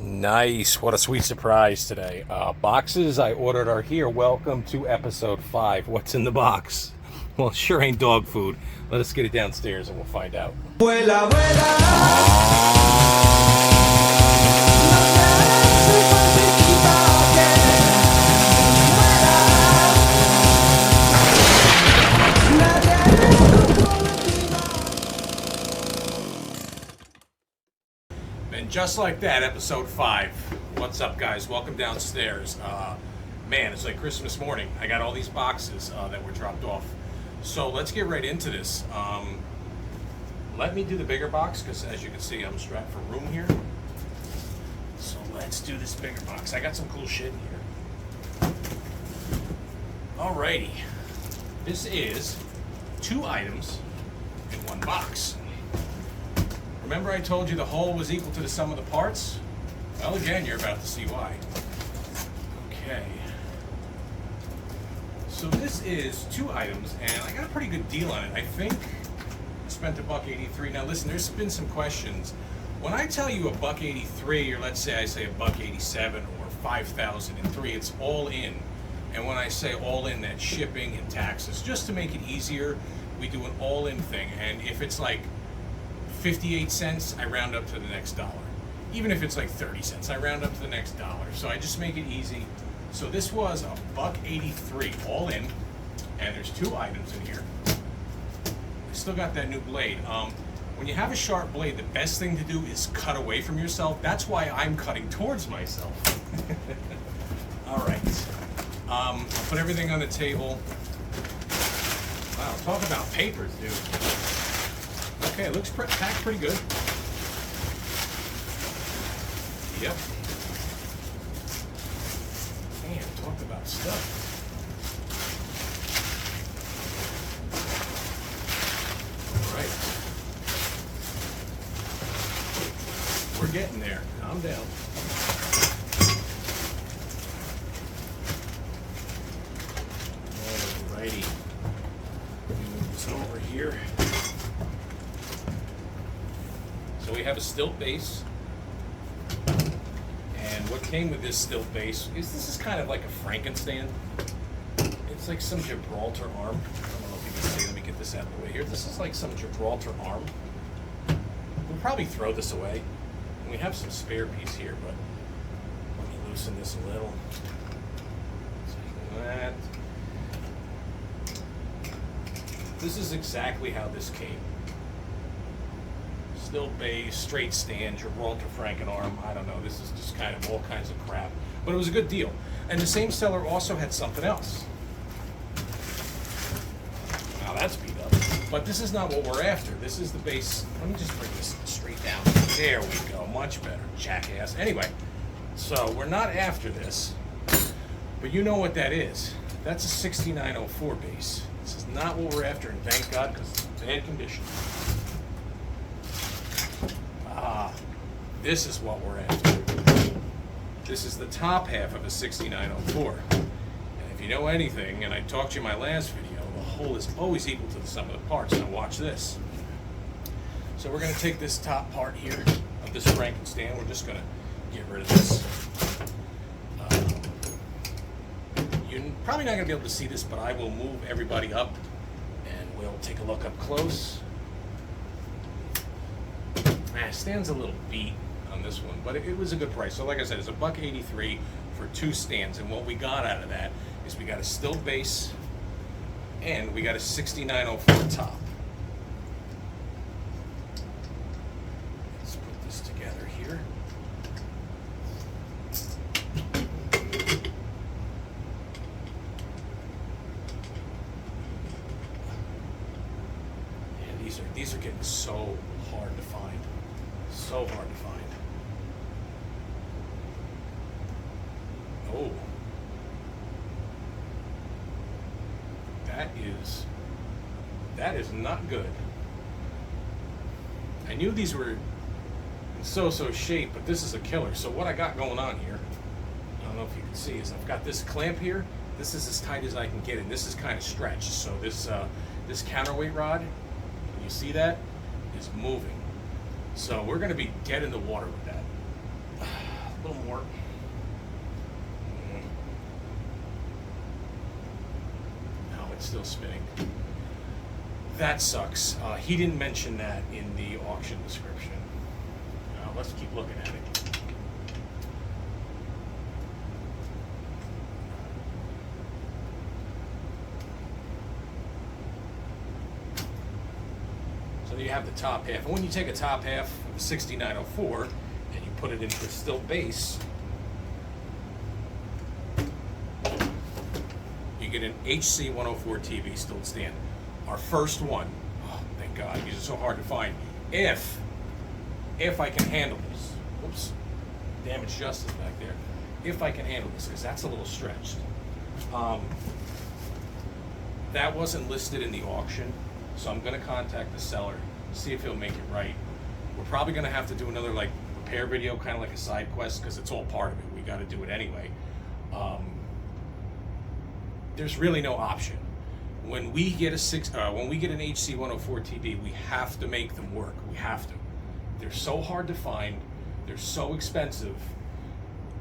Nice. What a sweet surprise today. Boxes I ordered are here. Welcome to episode 5. What's in the box? Well, it sure ain't dog food. Let us get it downstairs and we'll find out. Vuela, And just like that, episode 5. What's up, guys? Welcome downstairs. Man, it's like Christmas morning. I got all these boxes that were dropped off. So let's get right into this. Let me do the bigger box, because as you can see, I'm strapped for room here. So let's do this bigger box. I got some cool shit in here. Alrighty. This is 2 items in 1 box. Remember I told you the whole was equal to the sum of the parts? Well, again, you're about to see why. Okay. So this is 2 items, and I got a pretty good deal on it. I think I spent $1.83. Now listen, there's been some questions. When I tell you $1.83, or let's say I say $1.87 or 5,003, it's all in. And when I say all in, that's shipping and taxes. Just to make it easier, we do an all-in thing. And if it's like 58 cents, I round up to the next dollar. Even if it's like 30 cents, I round up to the next dollar. So I just make it easy. So this was $1.83 all in, and there's 2 items in here. I still got that new blade. When you have a sharp blade, the best thing to do is cut away from yourself. That's why I'm cutting towards myself. All right. I'll put everything on the table. Wow, talk about papers, dude. Okay, it looks packed pretty good. Yep. Man, talk about stuff. All right. We're getting there. Calm down. Alrighty. Move this over here. So we have a stilt base, and what came with this stilt base is this is kind of like a Frankenstein. It's like some Gibraltar arm. I don't know if you can see. Let me get this out of the way here. This is like some Gibraltar arm. We'll probably throw this away. And we have some spare piece here, but let me loosen this a little. So that. This is exactly how this came. Stilt base, straight stand, Gibraltar Franken arm. I don't know. This is just kind of all kinds of crap. But it was a good deal. And the same seller also had something else. Now that's beat up. But this is not what we're after. This is the base. Let me just bring this straight down. There we go. Much better, jackass. Anyway, so we're not after this. But you know what that is. That's a 6904 base. This is not what we're after, and thank God, because it's in bad condition. This is what we're after. This is the top half of a 6904. And if you know anything, and I talked to you in my last video, the whole is always equal to the sum of the parts. Now watch this. So we're going to take this top part here of this Frankenstein. We're just going to get rid of this. You're probably not going to be able to see this, but I will move everybody up and we'll take a look up close. It stands a little beat on this one, but it was a good price. So like I said, it's $1.83 for 2 stands, and what we got out of that is we got a stilt base and we got a 6904 top. Let's put this together here. And these are getting so hard to find. So hard to find. Oh. That is not good. I knew these were in so-so shape, but this is a killer. So what I got going on here, I don't know if you can see, is I've got this clamp here. This is as tight as I can get it. This is kind of stretched. So this counterweight rod, you see that, is moving. So we're going to be dead in the water with that. it's still spinning. That sucks. He didn't mention that in the auction description. Let's keep looking at it. So you have the top half. And when you take a top half of the 6904 and you put it into a stilt base, you get an HC 104 TV stilt stand. Our first one. Oh, thank God. These are so hard to find. If I can handle this. Oops. Damage justice back there. If I can handle this, because that's a little stretched. That wasn't listed in the auction, so I'm going to contact the seller, see if he'll make it right. We're probably going to have to do another like repair video, kind of like a side quest, because it's all part of it. We got to do it anyway. There's really no option. When we get when we get an HC 104 TV, we have to make them work. We have to. They're so hard to find. They're so expensive.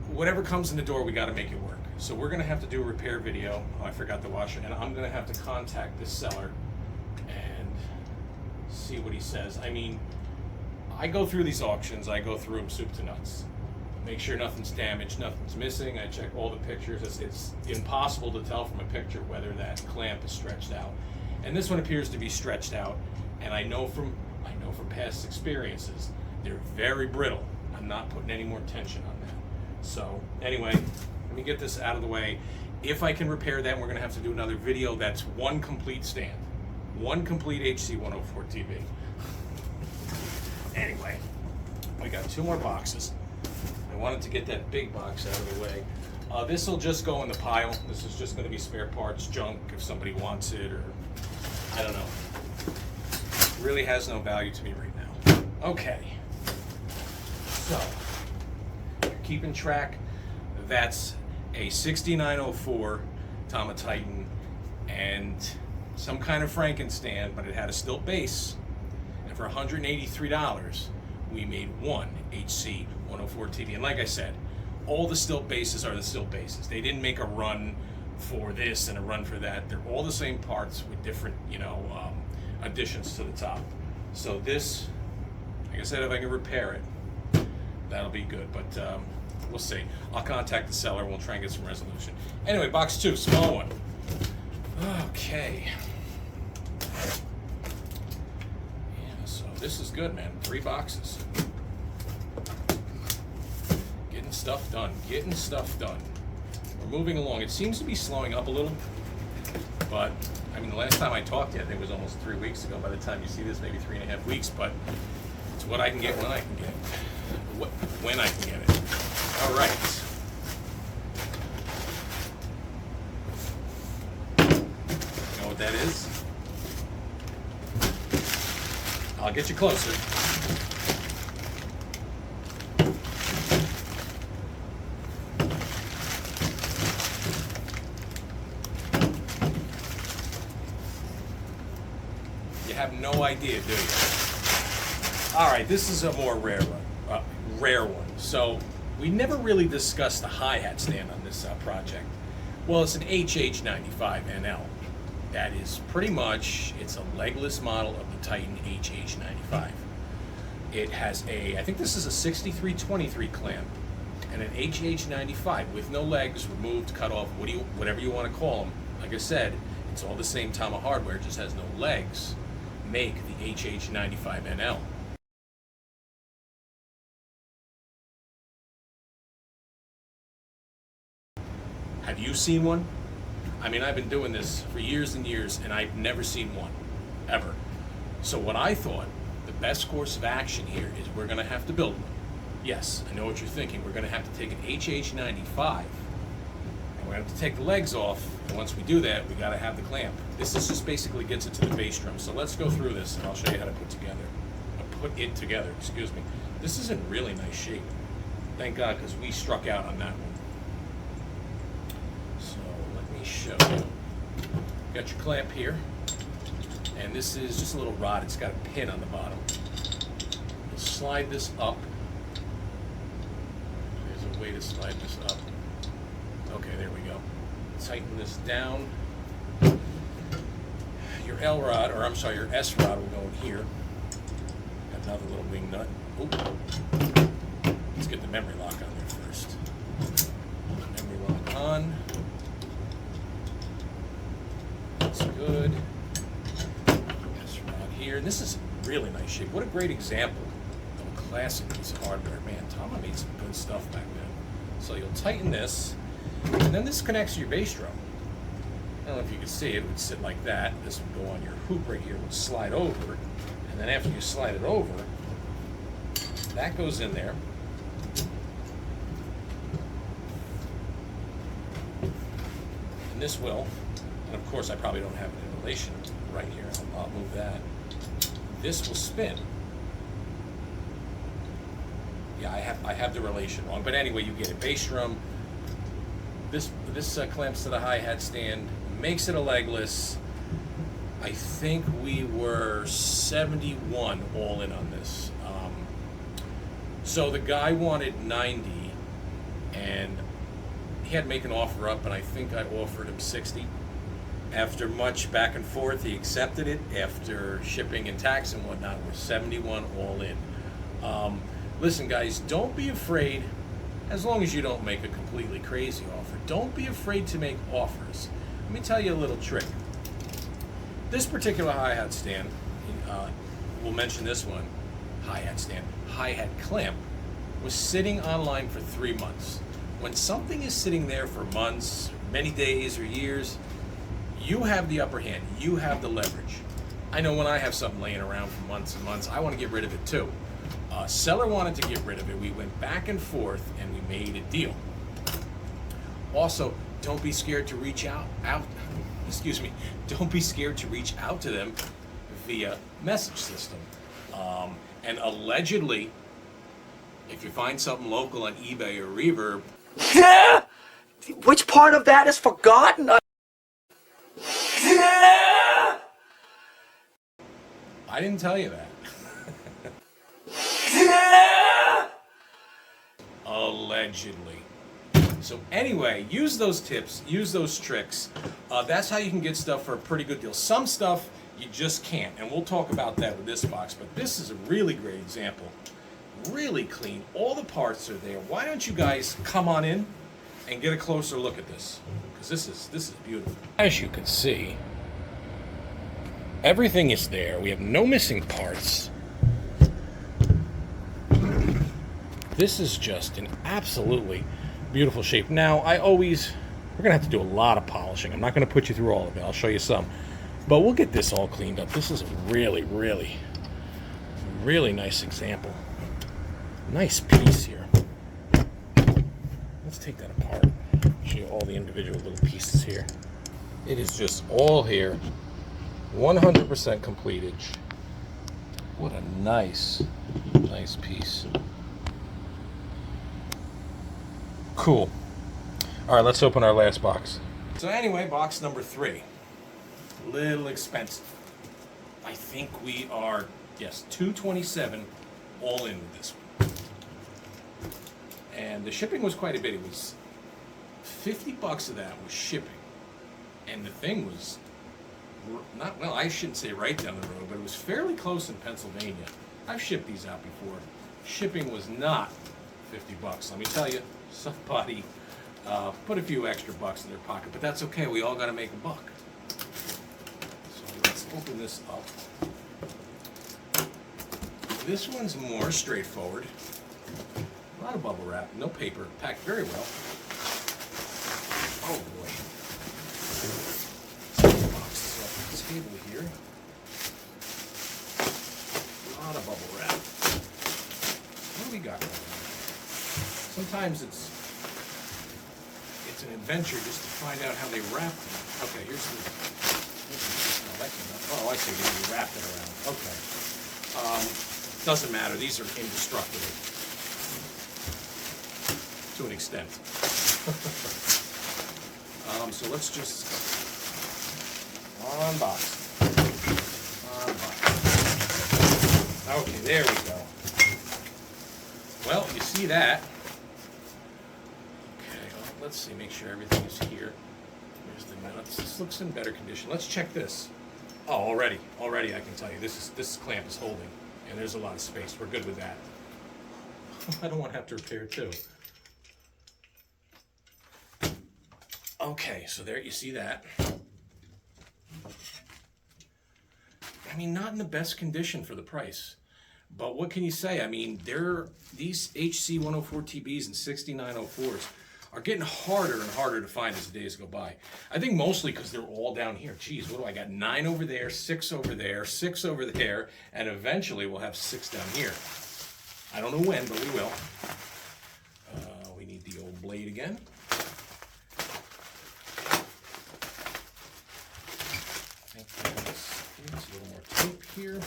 Whatever comes in the door, we got to make it work. So we're going to have to do a repair video. Oh, I forgot the washer. And I'm going to have to contact this seller and see what he says. I mean, I go through these auctions. I go through them soup to nuts. Make sure nothing's damaged, nothing's missing. I check all the pictures. It's impossible to tell from a picture whether that clamp is stretched out. And this one appears to be stretched out. And I know from past experiences, they're very brittle. I'm not putting any more tension on that. So anyway, let me get this out of the way. If I can repair that, we're going to have to do another video. That's one complete stand, one complete HC 104 TV. Anyway, we got 2 more boxes. I wanted to get that big box out of the way. This will just go in the pile. This is just going to be spare parts, junk, if somebody wants it, or I don't know. Really has no value to me right now. Okay, so you're keeping track. That's a 6904 Tama Titan and some kind of Frankenstand, but it had a stilt base. And for $183, we made one HC 104 TV. And like I said, all the stilt bases are the stilt bases. They didn't make a run for this and a run for that. They're all the same parts with different, additions to the top. So this, like I said, if I can repair it, that'll be good. But we'll see. I'll contact the seller and we'll try and get some resolution. Anyway, box 2, small one. Okay. Yeah, so this is good, man. 3 boxes. Getting stuff done. Getting stuff done. We're moving along. It seems to be slowing up a little, but I mean, the last time I talked to you, I think it was almost 3 weeks ago. By the time you see this, maybe 3.5 weeks, but it's what I can get when I can get it. When I can get it. All right. You know what that is? I'll get you closer. Have no idea, do you? All right, this is a more rare one. So we never really discussed the hi-hat stand on this project. Well, it's an HH95 NL. That is pretty much, it's a legless model of the Titan HH95. It has I think this is a 6323 clamp and an HH95 with no legs, removed, cut off, whatever you want to call them. Like I said, it's all the same Tama hardware, it just has no legs. Make the HH95 NL. Have you seen one? I mean, I've been doing this for years and years, and I've never seen one, ever. So what I thought, the best course of action here is we're going to have to build one. Yes, I know what you're thinking. We're going to have to take an HH95, and we're going to have to take the legs off, and once we do that, we got to have the clamp. This just basically gets it to the bass drum. So let's go through this, and I'll show you how to put it together, excuse me. This is in really nice shape. Thank God, because we struck out on that one. So let me show you. Got your clamp here, and this is just a little rod. It's got a pin on the bottom. You'll slide this up. There's a way to slide this up. Okay, there we go. Tighten this down. your L rod, or I'm sorry, your S rod will go in here. Got another little wing nut. Oop. Let's get the memory lock on there first. Memory lock on. That's good. S rod here. And this is a really nice shape. What a great example of a classic piece of hardware. Man, Tama made some good stuff back then. So you'll tighten this, and then this connects to your bass drum. I don't know if you can see it, it would sit like that. This would go on your hoop right here, it would slide over, and then after you slide it over, that goes in there. And this will, and of course I probably don't have it in relation right here, I'll move that. This will spin. Yeah, I have the relation wrong, but anyway, you get a bass drum. This clamps to the hi-hat stand, makes it a legless. I think we were 71 all in on this. So the guy wanted 90, and he had to make an offer up, and I think I offered him 60. After much back and forth, he accepted it. After shipping and tax and whatnot, we're 71 all in. Listen, guys, don't be afraid, as long as you don't make a completely crazy offer, don't be afraid to make offers. Let me tell you a little trick. This particular hi-hat stand, we'll mention this one, hi-hat stand, hi-hat clamp, was sitting online for 3 months. When something is sitting there for months, many days or years, you have the upper hand, you have the leverage. I know when I have something laying around for months and months, I want to get rid of it too. Seller wanted to get rid of it. We went back and forth and we made a deal. Also, don't be scared to reach out. Don't be scared to reach out to them via message system. And allegedly, if you find something local on eBay or Reverb, yeah! Which part of that is forgotten? Yeah! I didn't tell you that. Yeah! Allegedly. So anyway, use those tips, use those tricks. That's how you can get stuff for a pretty good deal. Some stuff you just can't, and we'll talk about that with this box, but this is a really great example. Really clean, all the parts are there. Why don't you guys come on in and get a closer look at this? Because this is beautiful. As you can see, everything is there. We have no missing parts. This is just an absolutely beautiful shape. Now, we're gonna have to do a lot of polishing. I'm not gonna put you through all of it. I'll show you some. But we'll get this all cleaned up. This is a really, really, really nice example. Nice piece here. Let's take that apart. Show you all the individual little pieces here. It is just all here. 100% completed. What a nice piece. Cool. All right, let's open our last box. So anyway, box number 3. A little expensive. I think we are, yes, $227 all in with this one. And the shipping was quite a bit. It was $50 of that was shipping. And the thing was not, well, I shouldn't say right down the road, but it was fairly close in Pennsylvania. I've shipped these out before. Shipping was not $50. Let me tell you, somebody put a few extra bucks in their pocket, but that's okay. We all got to make a buck. So let's open this up. This one's more straightforward. A lot of bubble wrap, no paper, packed very well. Oh boy. Box this off the table here. A lot of bubble wrap. What do we got going on? Sometimes it's an adventure just to find out how they wrap them. Okay, here's the. Oh, I see. They wrapped it around. Okay. Doesn't matter. These are indestructible to an extent. So let's just unbox. Okay, there we go. Well, you see that. Okay, well, let's see, make sure everything is here. There's the nuts. This looks in better condition. Let's check this. Oh, already I can tell you this clamp is holding, and there's a lot of space. We're good with that. I don't want to have to repair it too. Okay, so there you see that. I mean, not in the best condition for the price. But what can you say? I mean, these HC 104TBs and 6904s are getting harder and harder to find as the days go by. I think mostly because they're all down here. Geez, what do I got? 9 over there, 6 over there, 6 over there, and eventually we'll have 6 down here. I don't know when, but we will. We need the old blade again. I think there's a little more tape here.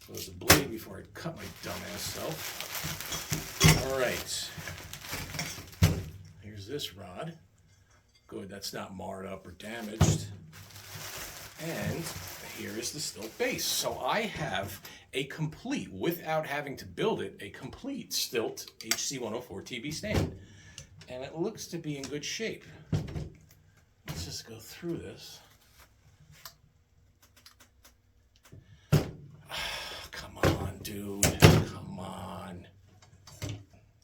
Close the blade before I cut my dumbass self. All right. Here's this rod. Good, that's not marred up or damaged. And here is the stilt base. So I have a complete, without having to build it, a complete stilt HC 104TB stand. And it looks to be in good shape. Let's just go through this. Come on, dude. Come on.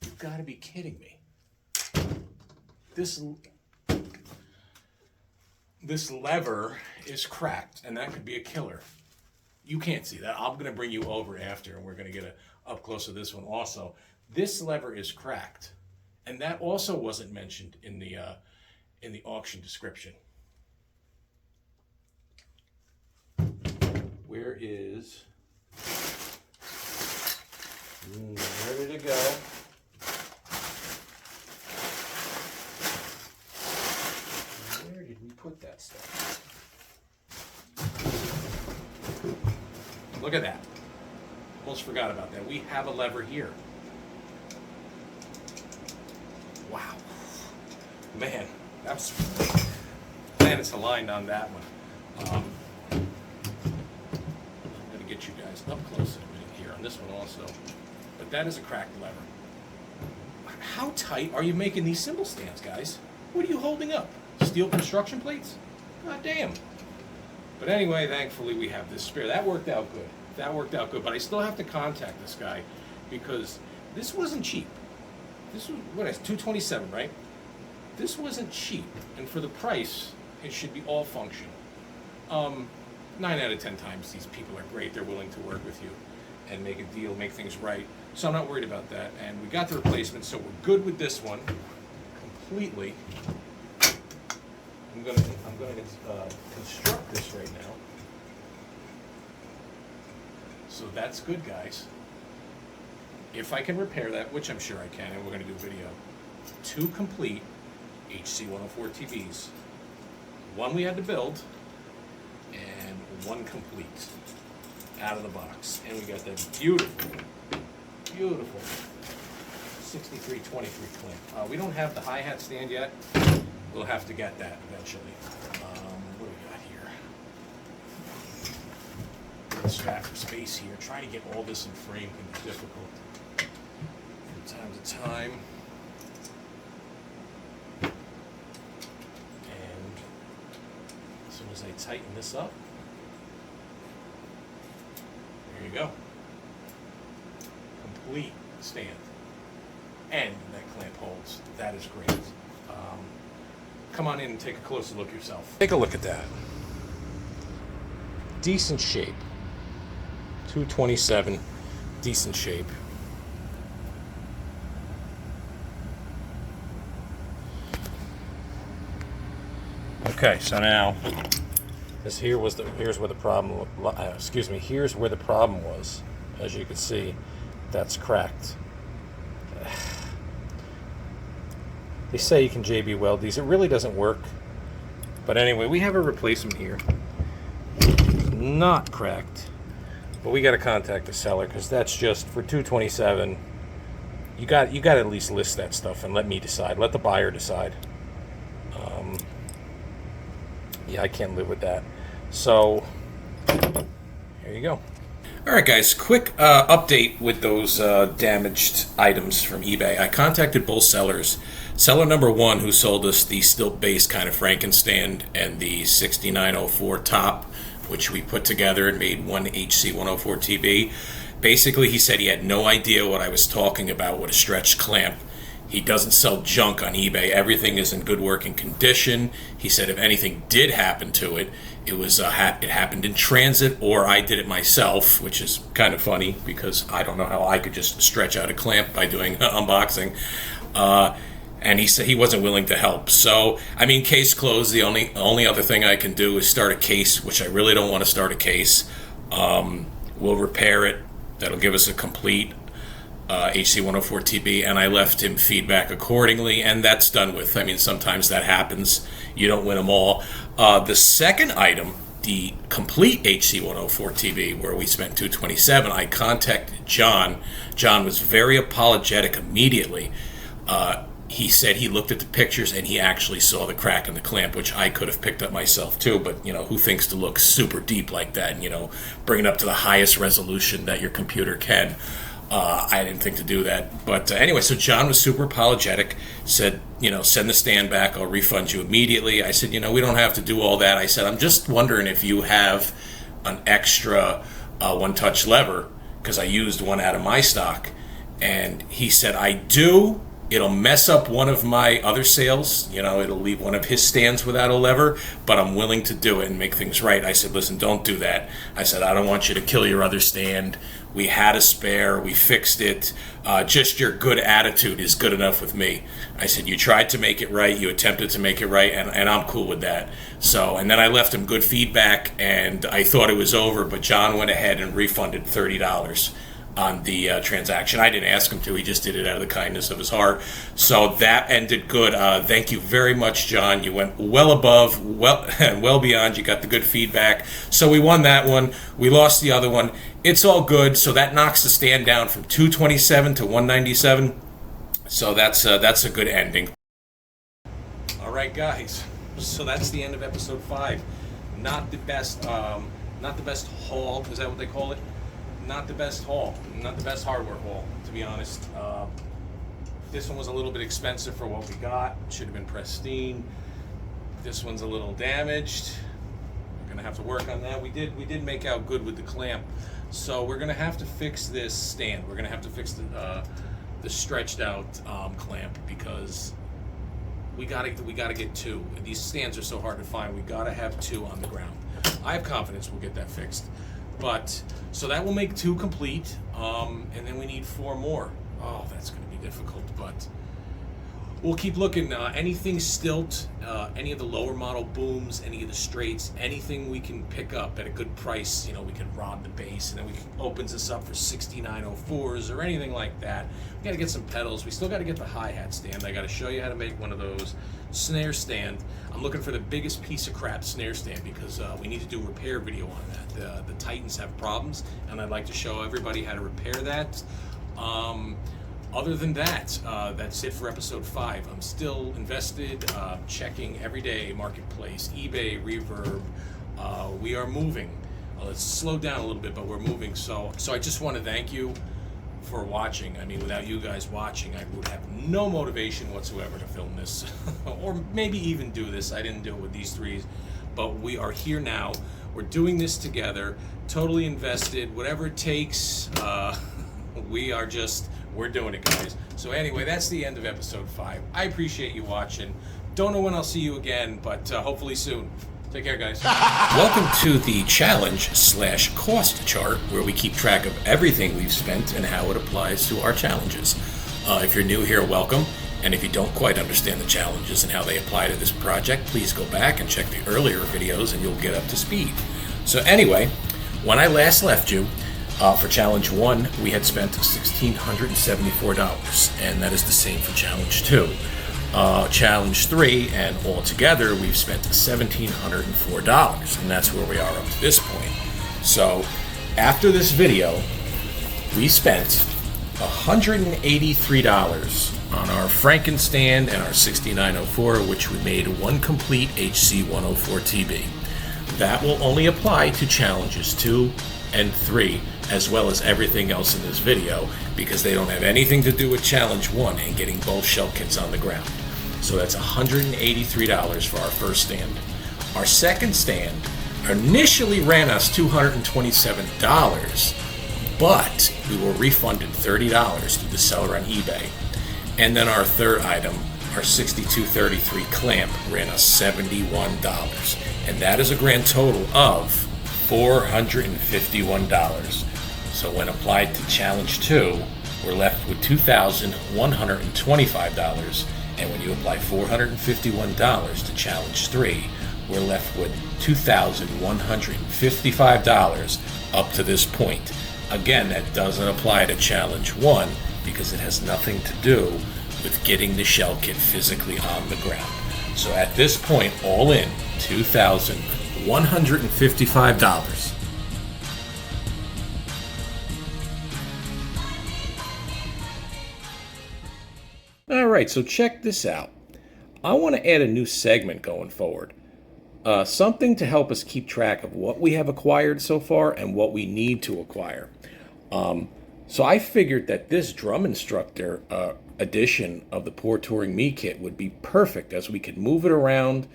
You've got to be kidding me. This lever is cracked, and that could be a killer. You can't see that. I'm going to bring you over after, and we're going to get a up close of this one also. This lever is cracked, and that also wasn't mentioned in the auction description. Where is? Ready to go. Where did we put that stuff? Look at that. Almost forgot about that. We have a lever here. Wow. Man, that's planets aligned on that one. I'm going to get you guys up close in a minute here on this one also. But that is a cracked lever. How tight are you making these cymbal stands, guys? What are you holding up? Steel construction plates? God damn. But anyway, thankfully we have this spare. That worked out good. That worked out good. But I still have to contact this guy because this wasn't cheap. This was, what is $227, right? This wasn't cheap. And for the price, it should be all function. 9 out of 10 times these people are great. They're willing to work with you and make a deal, make things right. So I'm not worried about that. And we got the replacement, so we're good with this one completely. I'm gonna construct this right now. So that's good, guys. If I can repair that, which I'm sure I can, and we're gonna do a video, 2 complete HC 104TBs. 1 we had to build, and 1 complete out of the box. And we got that beautiful, beautiful 6323 clamp. We don't have the hi-hat stand yet. We'll have to get that eventually. What do we got here? Let's strap for space here. Trying to get all this in frame can be difficult from time to time. And as soon as I tighten this up, there you go. Complete stand. And that clamp holds. That is great. Come on in and take a closer look yourself. Take a look at that. Decent shape. 227, decent shape. Okay, so now here's where the problem. Here's where the problem was. As you can see, that's cracked. They say you can JB weld these. It really doesn't work. But anyway, we have a replacement here. Not cracked. But we got to contact the seller because that's just for $227. You got to at least list that stuff and let me decide. Let the buyer decide. Yeah, I can't live with that. So here you go. All right, guys, quick update with those damaged items from eBay. I contacted both sellers. Seller number 1, who sold us the stilt base kind of Frankenstand and the 6904 top which we put together and made one HC104TB. Basically, he said he had no idea what I was talking about with a stretched clamp. He doesn't sell junk on eBay. Everything is in good working condition. He said if anything did happen to it, it happened in transit, or I did it myself, which is kind of funny because I don't know how I could just stretch out a clamp by doing unboxing. And he said he wasn't willing to help. So, I mean, case closed. The only other thing I can do is start a case, which I really don't want to start a case. We'll repair it. That'll give us a complete HC104TB, and I left him feedback accordingly, and that's done with. I mean, sometimes that happens. You don't win them all. The second item, the complete HC104TB, where we spent $227, I contacted John. John was very apologetic immediately. He said he looked at the pictures and he actually saw the crack in the clamp, which I could have picked up myself too, but who thinks to look super deep like that and bring it up to the highest resolution that your computer can. I didn't think to do that. But anyway, so John was super apologetic, said, send the stand back, I'll refund you immediately. I said, we don't have to do all that. I said, I'm just wondering if you have an extra one-touch lever, because I used one out of my stock. And he said, I do. It'll mess up one of my other sales. It'll leave one of his stands without a lever, but I'm willing to do it and make things right. I said, listen, don't do that. I said, I don't want you to kill your other stand. We had a spare. We fixed it. Just your good attitude is good enough with me. I said, you tried to make it right. You attempted to make it right, and I'm cool with that. So, and then I left him good feedback, and I thought it was over, but John went ahead and refunded $30 on the transaction. I didn't ask him to. He just did it out of the kindness of his heart. So that ended good. Thank you very much, John. You went well above, well beyond. You got the good feedback. So we won that one. We lost the other one. It's all good. So that knocks the stand down from 227 to 197. So that's a good ending. All right, guys. So that's the end of episode 5. Not the best haul. Is that what they call it? Not the best haul, not the best hardware haul, to be honest. This one was a little bit expensive for what we got. It should have been pristine. This one's a little damaged. We're gonna have to work on that. We did make out good with the clamp, so we're gonna have to fix this stand. We're gonna have to fix the stretched out clamp, because we gotta get 2. These stands are so hard to find. We gotta have 2 on the ground. I have confidence we'll get that fixed. But, so that will make 2 complete, and then we need 4 more. Oh, that's going to be difficult, but we'll keep looking. Anything stilt, any of the lower model booms, any of the straights, anything we can pick up at a good price, we can rod the bass, and then opens us up for 6904s or anything like that. We got to get some pedals. We still got to get the hi-hat stand. I got to show you how to make one of those. Snare stand. I'm looking for the biggest piece of crap snare stand, because we need to do a repair video on that. The Titans have problems, and I'd like to show everybody how to repair that. Other than that, that's it for episode 5. I'm still invested, checking every day, Marketplace, eBay, Reverb. We are moving. Let's slow down a little bit, but we're moving. So I just want to thank you for watching. I mean, without you guys watching, I would have no motivation whatsoever to film this, or maybe even do this. I didn't do it with these 3, but we are here now. We're doing this together, totally invested, whatever it takes. We're doing it, guys. So anyway, that's the end of episode 5. I appreciate you watching. Don't know when I'll see you again, but hopefully soon. Take care, guys. Welcome to the challenge/cost chart, where we keep track of everything we've spent and how it applies to our challenges. If you're new here, welcome. And if you don't quite understand the challenges and how they apply to this project, please go back and check the earlier videos and you'll get up to speed. So anyway, when I last left you, for challenge 1, we had spent $1,674, and that is the same for challenge 2. Challenge 3, and altogether we've spent $1,704, and that's where we are up to this point. So after this video, we spent $183 on our Frankenstand and our 6904, which we made 1 complete HC104TB. That will only apply to challenges 2 and 3, as well as everything else in this video, because they don't have anything to do with challenge 1 and getting both shell kits on the ground. So that's $183 for our first stand. Our second stand, initially ran us $227, but we were refunded $30 through the seller on eBay. And then our third item, our 6233 clamp, ran us $71. And that is a grand total of $451. So when applied to Challenge 2, we're left with $2,125. And when you apply $451 to Challenge 3, we're left with $2,155 up to this point. Again, that doesn't apply to Challenge 1 because it has nothing to do with getting the shell kit physically on the ground. So at this point, all in, $2,155. All right, so check this out. I want to add a new segment going forward. Something to help us keep track of what we have acquired so far and what we need to acquire. So I figured that this Drumstructor edition of the Poor Touring Me kit would be perfect, as we could move it around,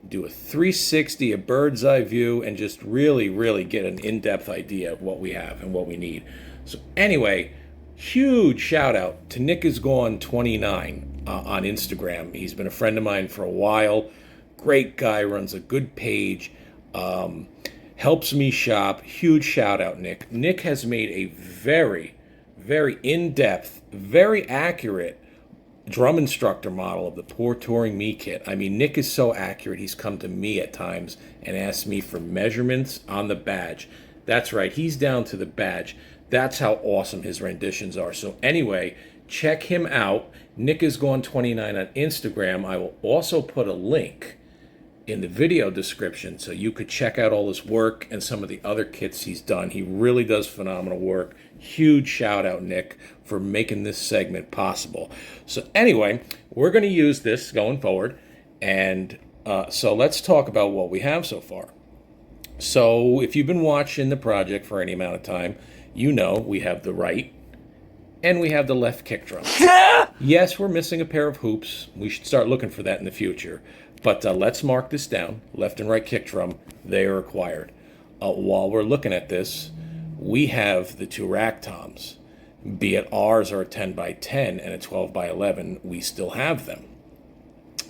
do a 360, a bird's eye view, and just really get an in-depth idea of what we have and what we need. So anyway, huge shout out to Nick is Gone 29 on Instagram. He's been a friend of mine for a while. Great guy, runs a good page, helps me shop. Huge shout out, Nick. Nick has made a very in-depth, very accurate Drumstructor model of the Poor Touring Me kit. I mean, Nick is so accurate, he's come to me at times and asked me for measurements on the badge. That's right, he's down to the badge. That's how awesome his renditions are. So anyway, check him out. Nick is Gone 29 on Instagram. I will also put a link in the video description so you could check out all his work and some of the other kits he's done. He really does phenomenal work. Huge shout out, Nick, for making this segment possible. So anyway, we're going to use this going forward, and so let's talk about what we have so far. So if you've been watching the project for any amount of time, you know we have the right and we have the left kick drum. Yes, we're missing a pair of hoops. We should start looking for that in the future. But let's mark this down. Left and right kick drum, they are acquired. While we're looking at this, we have the two rack toms. Be it ours are a 10 by 10 and a 12 by 11, we still have them.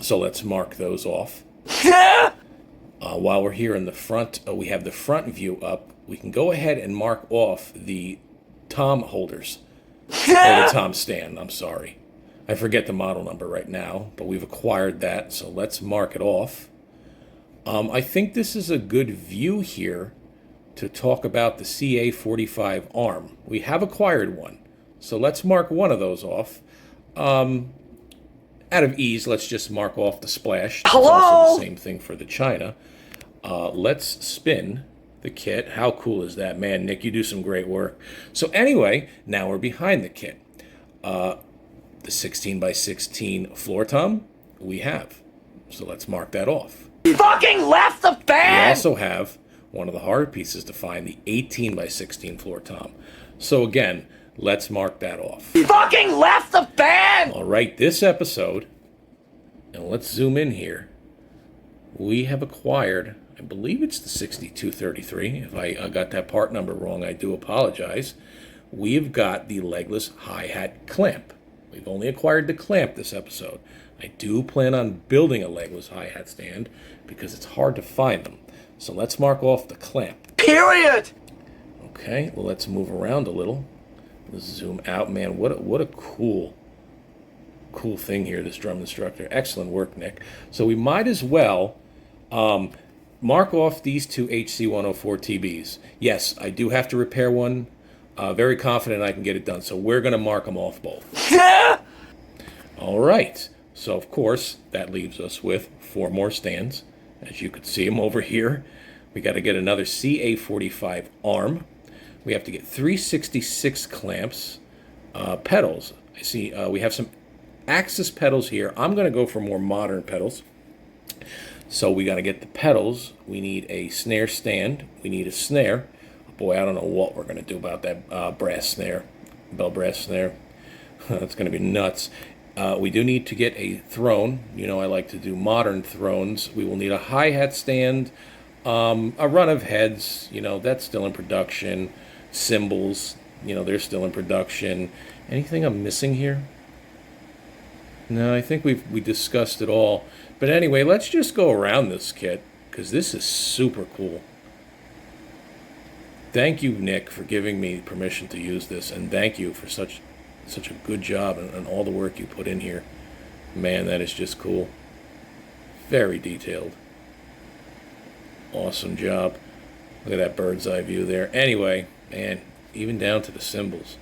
So let's mark those off. While we're here in the front, we have the front view up. We can go ahead and mark off the tom holders. Or the tom stand, I'm sorry. I forget the model number right now, but we've acquired that, so let's mark it off. I think this is a good view here to talk about the CA45 arm. We have acquired one, so let's mark one of those off. Out of ease, let's just mark off the splash. Hello? It's also the same thing for the China. Let's spin the kit. How cool is that? Man, Nick, you do some great work. So anyway, now we're behind the kit. The 16 by 16 floor tom, we have. So let's mark that off. You fucking left the fan! We also have one of the hard pieces to find, the 18 by 16 floor tom. So again, let's mark that off. You fucking left the fan! All right, this episode, and let's zoom in here, we have acquired, I believe it's the 6233. If I got that part number wrong, I do apologize. We've got the Legless hi-hat clamp. We've only acquired the clamp this episode. I do plan on building a Legless hi-hat stand because it's hard to find them. So let's mark off the clamp. Period! Okay, well, let's move around a little. Let's zoom out. Man, what a cool thing here, this Drumstructor. Excellent work, Nick. So we might as well mark off these two HC104TBs. Yes, I do have to repair one. Very confident I can get it done, so we're going to mark them off both. All right, so of course, that leaves us with 4 more stands. As you can see them over here. We got to get another CA45 arm. We have to get 366 clamps, pedals. I see we have some Axis pedals here. I'm going to go for more modern pedals. So we got to get the pedals. We need a snare stand. We need a snare. Boy, I don't know what we're going to do about that brass snare, bell brass snare. That's going to be nuts. We do need to get a throne. You know, I like to do modern thrones. We will need a hi-hat stand, A run of heads, that's still in production. Cymbals, they're still in production. Anything I'm missing here? No, I think we discussed it all. But anyway, let's just go around this kit, because this is super cool. Thank you, Nick, for giving me permission to use this, and thank you for such a good job and all the work you put in here. Man, that is just cool. Very detailed. Awesome job. Look at that bird's eye view there. Anyway, man, even down to the cymbals.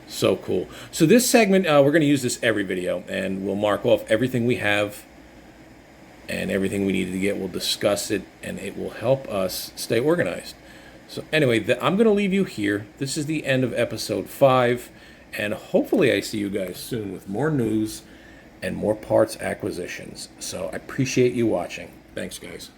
So cool. So this segment, we're going to use this every video, and we'll mark off everything we have and everything we needed to get. We'll discuss it, and it will help us stay organized. So anyway, I'm going to leave you here. This is the end of episode 5, and hopefully I see you guys soon with more news and more parts acquisitions. So I appreciate you watching. Thanks, guys.